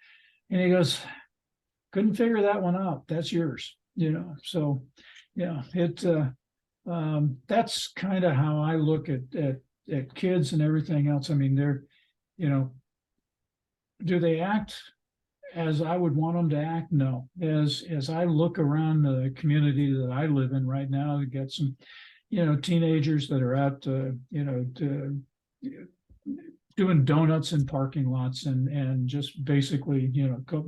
And he goes, couldn't figure that one out. That's yours, So, that's kind of how I look at kids and everything else. I mean, they're, do they act as I would want them to act? No. As I look around the community that I live in right now, we got some, teenagers that are out, doing donuts in parking lots and just basically,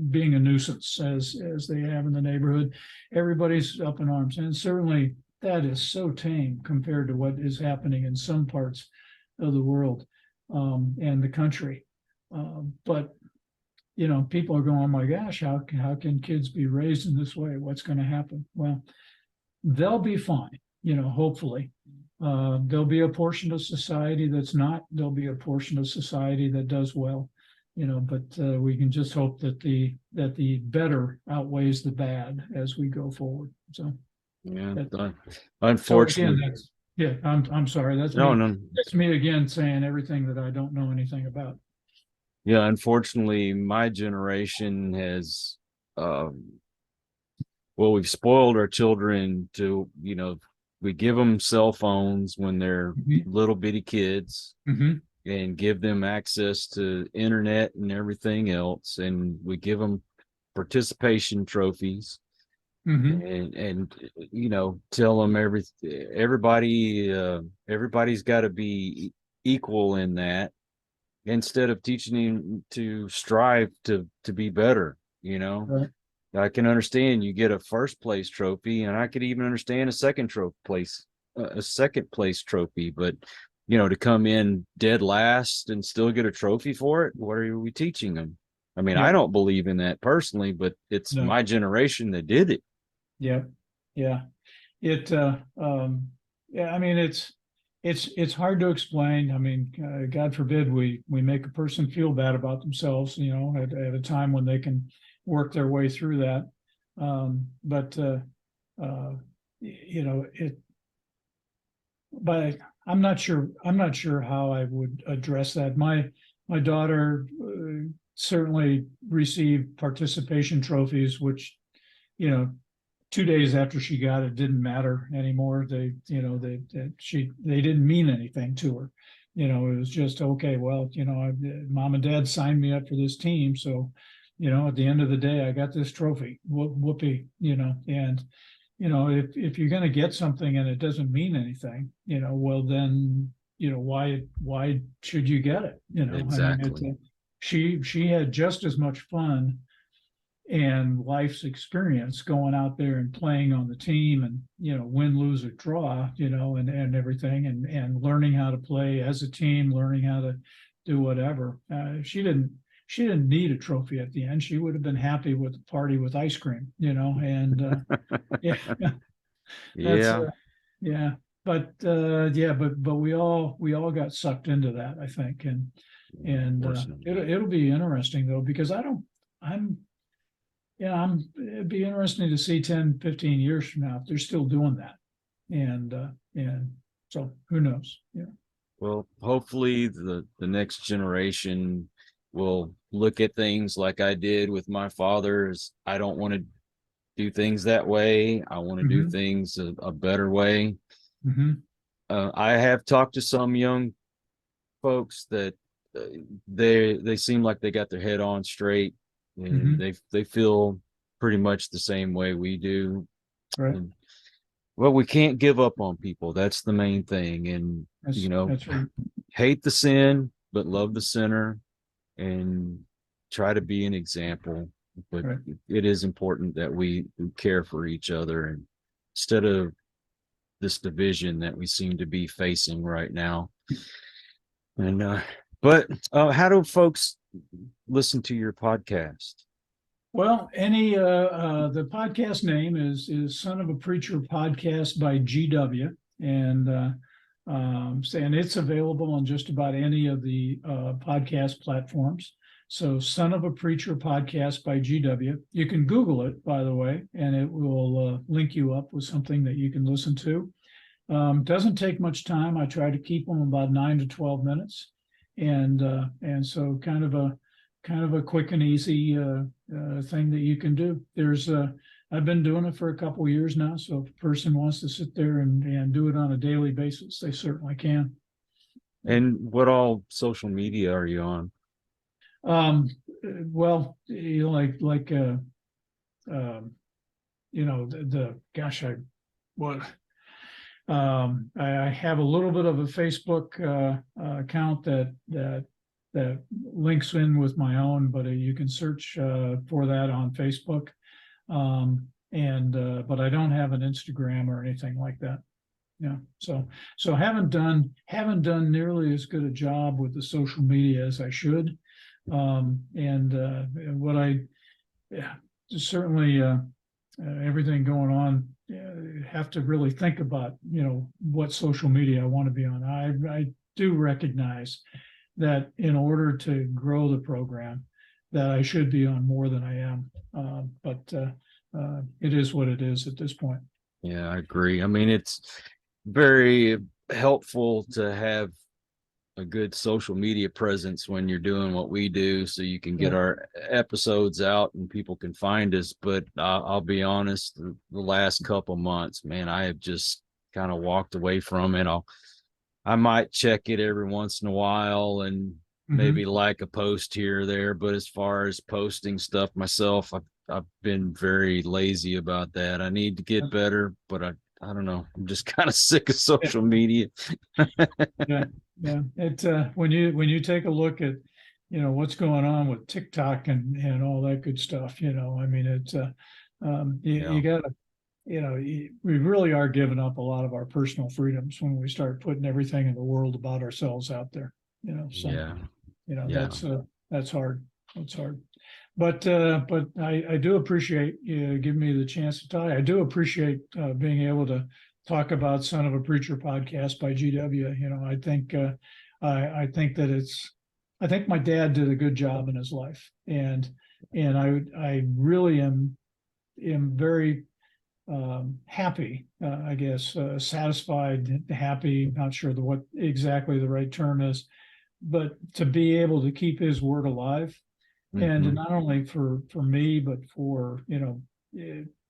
being a nuisance as they have in the neighborhood. Everybody's up in arms, and certainly that is so tame compared to what is happening in some parts of the world and the country. But people are going, oh my gosh, how can kids be raised in this way? What's going to happen? Well, they'll be fine, hopefully. There'll be a portion of society that's not. There'll be a portion of society that does well, but we can just hope that the better outweighs the bad as we go forward. So yeah, unfortunately. So again, I'm sorry. That's me again saying everything that I don't know anything about. Yeah, unfortunately, my generation has, we've spoiled our children to, we give them cell phones when they're little bitty kids and give them access to internet and everything else. And we give them participation trophies and tell them everybody's got to be equal in that, instead of teaching him to strive to be better. Right. I can understand you get a first place trophy, and I could even understand a second place trophy, but to come in dead last and still get a trophy for it, what are we teaching them? I mean, I don't believe in that personally, but it's my generation that did it. Yeah. I mean, it's hard to explain. I mean, God forbid we make a person feel bad about themselves, at a time when they can work their way through that. But I'm not sure how I would address that. My daughter certainly received participation trophies, which 2 days after she got it, didn't matter anymore. They didn't mean anything to her. It was just, okay, well, mom and dad signed me up for this team, so at the end of the day, I got this trophy, whoopee, and, if you're going to get something and it doesn't mean anything, well, then, why should you get it? I mean, Exactly. she had just as much fun and life's experience going out there and playing on the team and, win, lose or draw, and everything and learning how to play as a team, learning how to do whatever. She didn't need a trophy at the end. She would have been happy with the party with ice cream, and yeah, that's Yeah, yeah. But we all got sucked into that, I think, and unfortunately. it'll be interesting though, because I'm it'd be interesting to see 10, 15 years from now if they're still doing that. And so who knows? Yeah. Well, hopefully the next generation will look at things like I did with my father's. I don't want to do things that way. I want to do Mm-hmm. things a better way. Mm-hmm. I have talked to some young folks that uh, they seem like they got their head on straight, and Mm-hmm. they feel pretty much the same way we do. Right. And well, we can't give up on people. That's the main thing. And That's right. hate the sin, but love the sinner, and try to be an example. But Right. it is important that we care for each other, and instead of this division that we seem to be facing right now. And but how do folks listen to your podcast? Well, the podcast name is Son of a Preacher Podcast by GW, and and it's available on just about any of the podcast platforms. So, Son of a Preacher Podcast by GW. You can Google it, by the way, and it will link you up with something that you can listen to. Doesn't take much time. I try to keep them about 9 to 12 minutes, and so kind of a quick and easy thing that you can do. I've been doing it for a couple of years now, so if a person wants to sit there and do it on a daily basis, they certainly can. And what all social media are you on? Well, like the gosh, what I have a little bit of a Facebook account that links in with my own, but you can search for that on Facebook. But I don't have an Instagram or anything like that. Yeah. So haven't done nearly as good a job with the social media as I should. What I yeah, certainly everything going on, have to really think about, what social media I want to be on. I do recognize that in order to grow the program, that I should be on more than I am. But it is what it is at this point. Yeah, I agree. I mean, it's very helpful to have a good social media presence when you're doing what we do, so you can get Yeah. our episodes out and people can find us. But I'll be honest, the last couple months, man, I have just kind of walked away from it. I might check it every once in a while and maybe Mhm. like a post here or there, but as far as posting stuff myself, I've been very lazy about that. I need to get better, but I don't know. I'm just kind of sick of Yeah. social media. Yeah. Yeah. When you take a look at, what's going on with TikTok and all that good stuff, I mean, Yeah. you gotta, we really are giving up a lot of our personal freedoms when we start putting everything in the world about ourselves out there, so, Yeah. Yeah. that's hard. That's hard. But I do appreciate you giving me the chance to talk. I do appreciate being able to talk about Son of a Preacher podcast by GW. I think I think my dad did a good job in his life, and I really am very happy, I guess, satisfied, happy, not sure what exactly the right term is, but to be able to keep his word alive, and Mhm. not only for me, but for,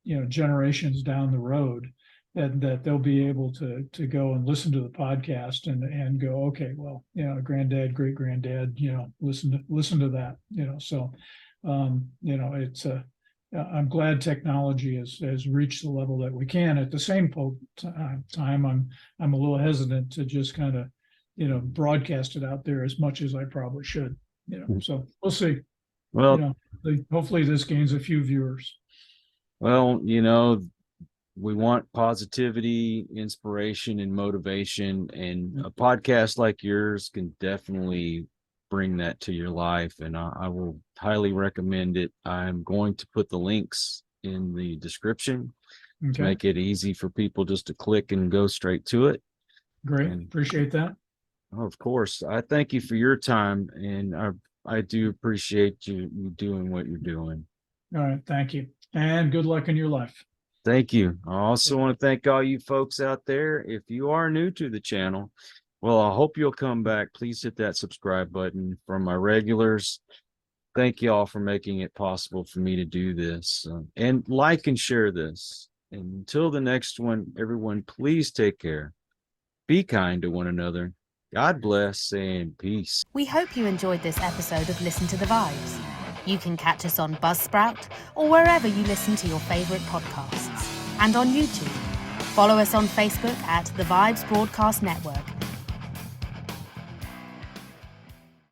generations down the road, that they'll be able to go and listen to the podcast and go, okay, well, granddad, great granddad, listen to that, so It's I'm glad technology has reached the level that we can. At the same time, I'm a little hesitant to just kind of, broadcast it out there as much as I probably should. So we'll see. Well, Hopefully this gains a few viewers. well, we want positivity, inspiration, and motivation, and a podcast like yours can definitely bring that to your life, and I will highly recommend it. I'm going to put the links in the description to make it easy for people just to click and go straight to it. Great. Appreciate that. Of course. I thank you for your time, and I do appreciate you doing what you're doing. All right. Thank you. And good luck in your life. Thank you. I also want to thank all you folks out there. If you are new to the channel, well, I hope you'll come back. Please hit that subscribe button. For my regulars, thank you all for making it possible for me to do this. And like and share this. And until the next one, everyone, please take care. Be kind to one another. God bless and peace. We hope you enjoyed this episode of Listen to the Vibes. You can catch us on Buzzsprout or wherever you listen to your favorite podcasts, and on YouTube. Follow us on Facebook at The Vibes Broadcast Network